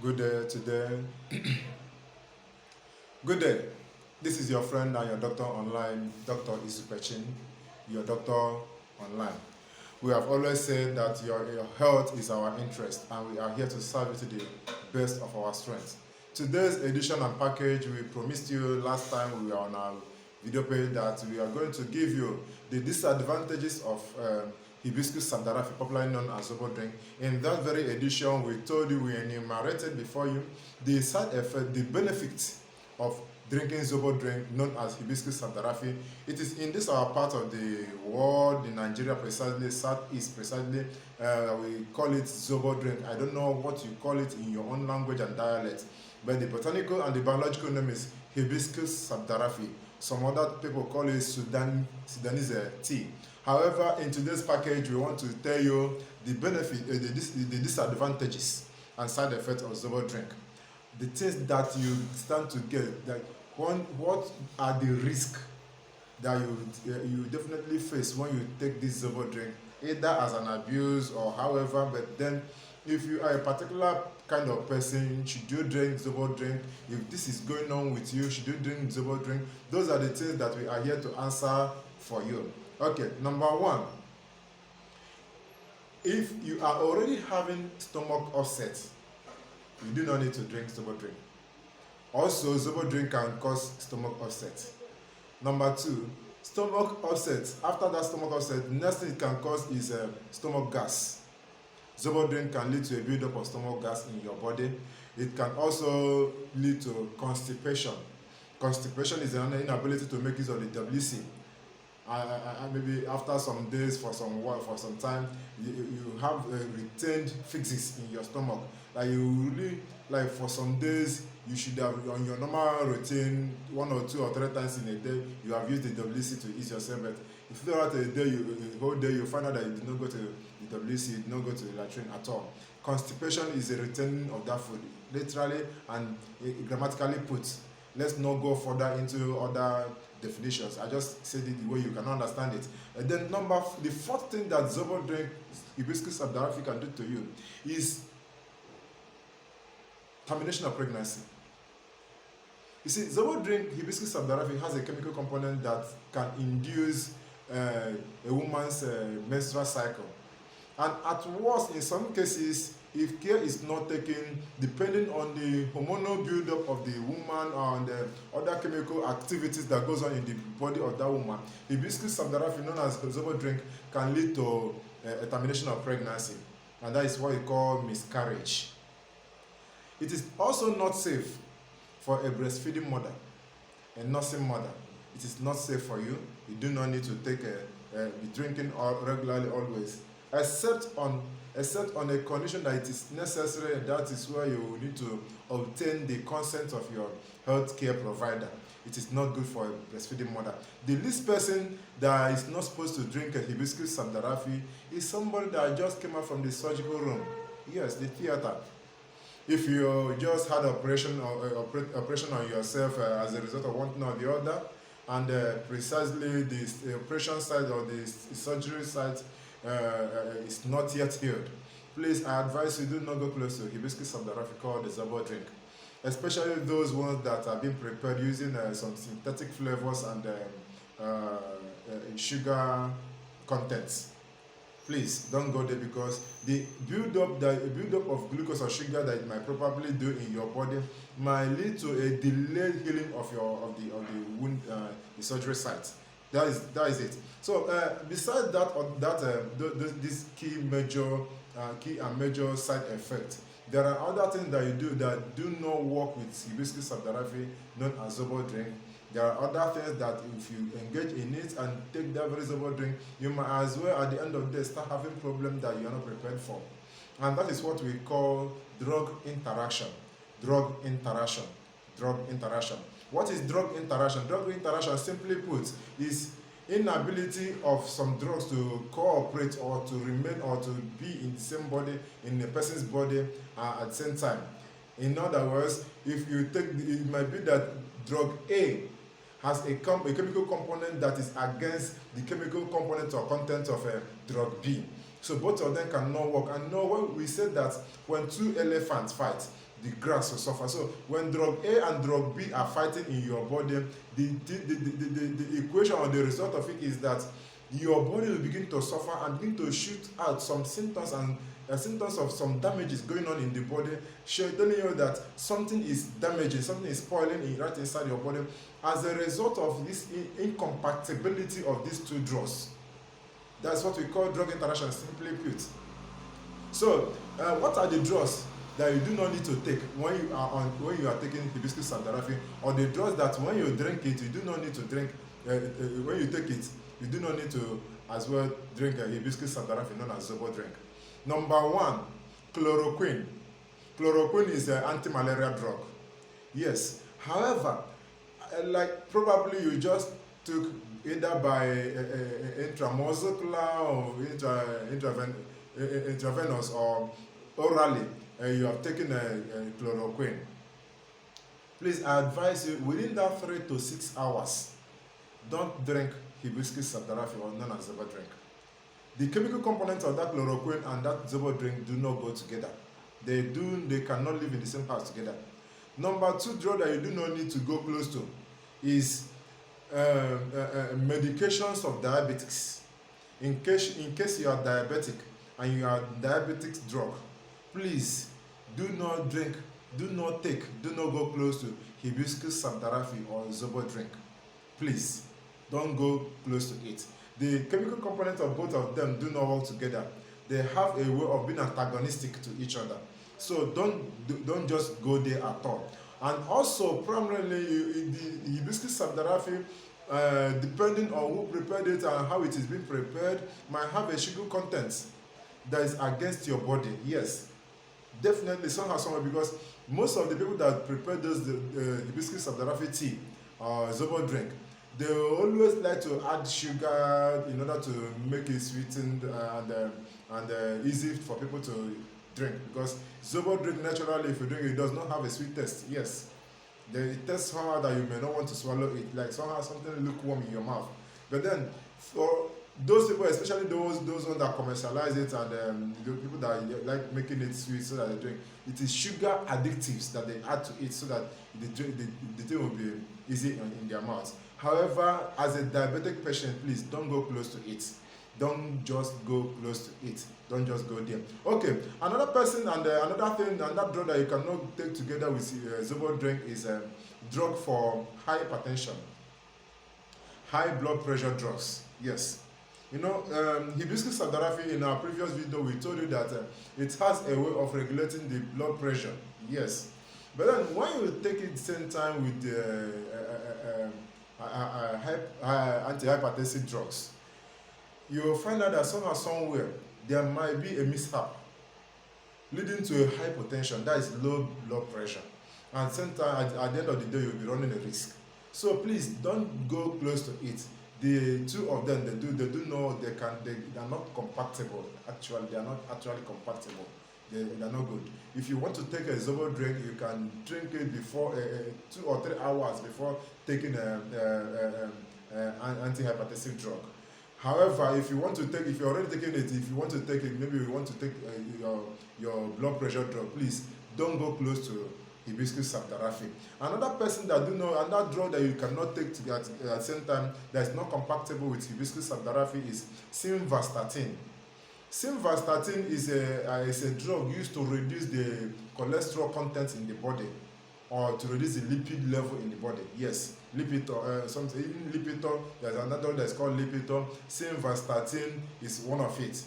Good day today. Good day. This is your friend and your doctor online, Dr. Isupechin, your doctor online. We have always said that your health is our interest and we are here to serve you to the best of our strength. Today's edition and package, we promised you last time we were on our video page that we are going to give you the disadvantages of hibiscus sabdarafi, popularly known as Zobo drink. In that very edition, we told you, we enumerated before you the side effect, the benefits of drinking Zobo drink known as hibiscus sabdarafi. It is in this our part of the world, in Nigeria precisely, southeast precisely, we call it Zobo drink. I don't know what you call it in your own language and dialect, but the botanical and the biological name is hibiscus sabdarafi. Some other people call it Sudanese tea. However, in today's package, we want to tell you the benefit, the disadvantages and side effects of Zobo drink. The things that you stand to get, like what are the risks that you definitely face when you take this Zobo drink, either as an abuse or however. But then, if you are a particular kind of person, should you drink Zobo drink? If this is going on with you, should you drink Zobo drink? Those are the things that we are here to answer for you. Okay, number one, if you are already having stomach upset, you do not need to drink Zobo drink. Also, Zobo drink can cause stomach upset. Number two, stomach upset. After that stomach upset, the next thing it can cause is stomach gas. Zobo drink can lead to a buildup of stomach gas in your body. It can also lead to constipation. Constipation is an inability to make use of the WC. Maybe after some days, for some time, you have retained fixes in your stomach. Like you really, like for some days, you should have on your normal routine 1 or 2 or 3 times in a day, you have used the WC to ease yourself. But if throughout a day, the whole day, you find out that you did not go to the WC, you did not go to the latrine at all. Constipation is a retaining of that food, literally and grammatically put. Let's not go further into other definitions. I just said it the way you can understand it. And then the fourth thing that Zobo drink, hibiscus sabdarafi, can do to you is termination of pregnancy. You see, Zobo drink, hibiscus sabdarafi, has a chemical component that can induce a woman's menstrual cycle. And at worst, in some cases, if care is not taken, depending on the hormonal buildup of the woman and the other chemical activities that goes on in the body of that woman, hibiscus sabdarafi, known as Zobo drink, can lead to a termination of pregnancy, and that is what we call miscarriage. It is also not safe for a breastfeeding mother, a nursing mother. It is not safe for you. You do not need to be drinking regularly always, except on a condition that it is necessary. That is where you need to obtain the consent of your healthcare provider. It is not good for a breastfeeding mother. The least person that is not supposed to drink a hibiscus sabdarafi is somebody that just came out from the surgical room. Yes, the theater. If you just had operation on yourself as a result of one thing or the other, and precisely the operation site or the surgery site is not yet healed, please, I advise you, do not go close to hibiscus sabdarafi called the Zobo drink, especially those ones that are being prepared using some synthetic flavors and sugar contents. Please don't go there, because the build-up of glucose or sugar that it might probably do in your body might lead to a delayed healing of the wound, the surgery site. That is it. So besides this key and major side effect, there are other things that you do that do not work with hibiscus sabdarafi, known as Zobo drink. There are other things that if you engage in it and take that very Zobo drink, you might as well at the end of the day start having problems that you are not prepared for. And that is what we call drug interaction. Drug interaction. Drug interaction. What is drug interaction? Drug interaction, simply put, is inability of some drugs to cooperate or to remain or to be in the same body, in a person's body at the same time. In other words, if you take, it might be that drug A has a chemical component that is against the chemical component or content of drug B. So both of them cannot work. And no, when we said that when two elephants fight, the grass will suffer. So when drug A and drug B are fighting in your body, the equation or the result of it is that your body will begin to suffer and begin to shoot out some symptoms and symptoms of some damages going on in the body, telling you that something is damaging, something is spoiling right inside your body as a result of this incompatibility of these two drugs. That's what we call drug interaction, simply put. So, what are the drugs that you do not need to take when you are taking hibiscus sandarafin, or the drugs that when you drink it you do not need to drink? When you take it, you do not need to as well drink hibiscus sandarafin, known as Zobo drink. Number one, chloroquine. Chloroquine is an anti-malaria drug. Yes. However, like probably you just took either by intramuscular or intravenous or orally, you have taken a chloroquine. Please, I advise you within that 3 to 6 hours, don't drink hibiscus sandarafin, or known as Zobo drink. The chemical components of that chloroquine and that Zobo drink do not go together. They cannot live in the same house together. Number two drug that you do not need to go close to is medications of diabetics. In case you are diabetic and you are diabetic drug, please do not drink, do not take, do not go close to hibiscus sandarafin or Zobo drink. Please don't go close to it. The chemical components of both of them do not work together. They have a way of being antagonistic to each other. So don't just go there at all. And also, primarily, the hibiscus sandarafin, depending on who prepared it and how it is being prepared, might have a sugar content that is against your body. Yes, definitely somehow, somewhere, because most of the people that prepare those hibiscus sandarafin tea or Zobo drink, they always like to add sugar in order to make it sweetened and easy for people to drink, because Zobo drink naturally, if you drink it, does not have a sweet taste. Yes, it tastes somehow that you may not want to swallow it, like somehow something lukewarm in your mouth. But then for those people, especially those ones that commercialize it and the people that like making it sweet so that they drink, it is sugar additives that they add to it so that the thing will be easy in their mouth. However, as a diabetic patient, please don't go close to it. Don't just go close to it. Don't just go there. Okay, another person and another thing, another drug that you cannot take together with Zobo drink is a drug for hypertension, high blood pressure drugs. Yes. You know, hibiscus sandarafin, in our previous video, we told you that it has a way of regulating the blood pressure. Yes. But then when you take it same time with the antihypertensive drugs, you will find out that somehow, somewhere, there might be a mishap leading to a hypotension, that is low blood pressure. And same time, at the end of the day, you'll be running a risk. So please don't go close to it. The two of them, they do know they are not compatible. Actually, they are not actually compatible. They are not good. If you want to take a Zobo drink, you can drink it before 2 or 3 hours before taking an antihypertensive drug. However, if you're already taking it, if you want to take it, maybe you want to take your blood pressure drug, please don't go close to hibiscus sandarafin. Another drug that you cannot take at the same time that is not compatible with hibiscus sandarafin is simvastatin. Simvastatin is a drug used to reduce the cholesterol content in the body, or to reduce the lipid level in the body. Yes, Lipitor, even Lipitor, there's another one that's called Lipitor. Simvastatin is one of it,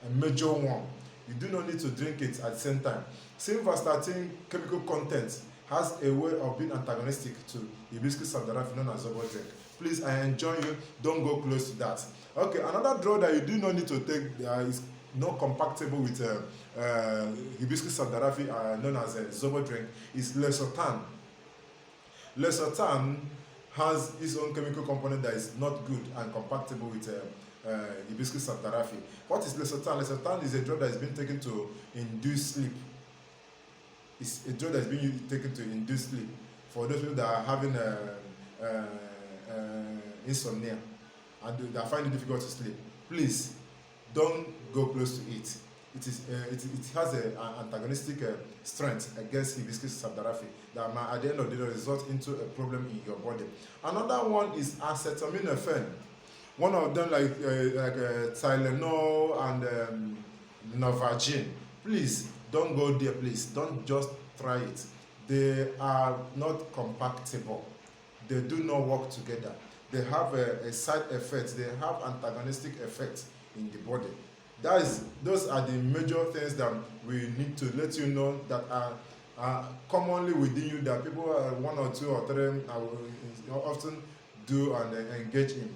a major one. You do not need to drink it at the same time. Simvastatin chemical content has a way of being antagonistic to hibiscus sandarafin, known as Zobo drink. Please, I enjoin you, don't go close to that. Okay, another drug that you do not need to take is not compatible with hibiscus sandarafin, known as Zobo drink, is lesotan. Lesotan has its own chemical component that is not good and compatible with hibiscus sandarafin. What is lesotan? Lesotan is a drug that is being taken to induce sleep. It's a drug that is being taken to induce sleep for those people that are having insomnia and that find it difficult to sleep. Please don't go close to it. it has an antagonistic strength against hibiscus subdarafi that might at the end of the day result into a problem in your body. Another one is acetaminophen. One of them like Tylenol and Novocaine. Please don't go there. Please don't just try it. They are not compatible. They do not work together. They have a side effect. They have antagonistic effects in the body. Those are the major things that we need to let you know that are commonly within you, that people, one or two or three, often do and engage in.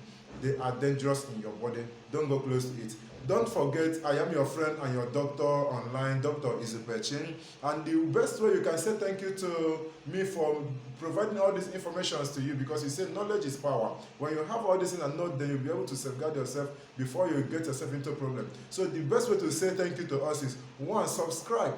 They are dangerous in your body. Don't go close to it. Don't forget, I am your friend and your doctor online, Dr. Izupechin. And the best way you can say thank you to me for providing all these informations to you, because you say knowledge is power. When you have all this in a note, then you'll be able to safeguard yourself before you get yourself into a problem. So the best way to say thank you to us is, one, subscribe.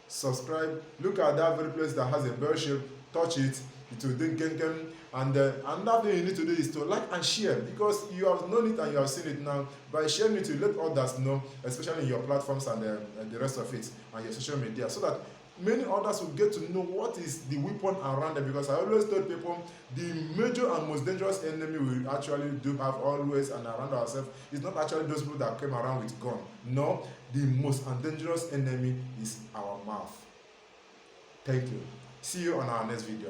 Subscribe. Look at that very place that has a bell shape. Touch it. It will then and another thing you need to do is to like and share, because you have known it and you have seen it now. By sharing it, you let others know, especially in your platforms and the rest of it, and your social media, so that many others will get to know what is the weapon around them. Because I always tell people the major and most dangerous enemy we actually do have always and around ourselves is not actually those people that came around with gun. No, the most dangerous enemy is our mouth. Thank you. See you on our next video.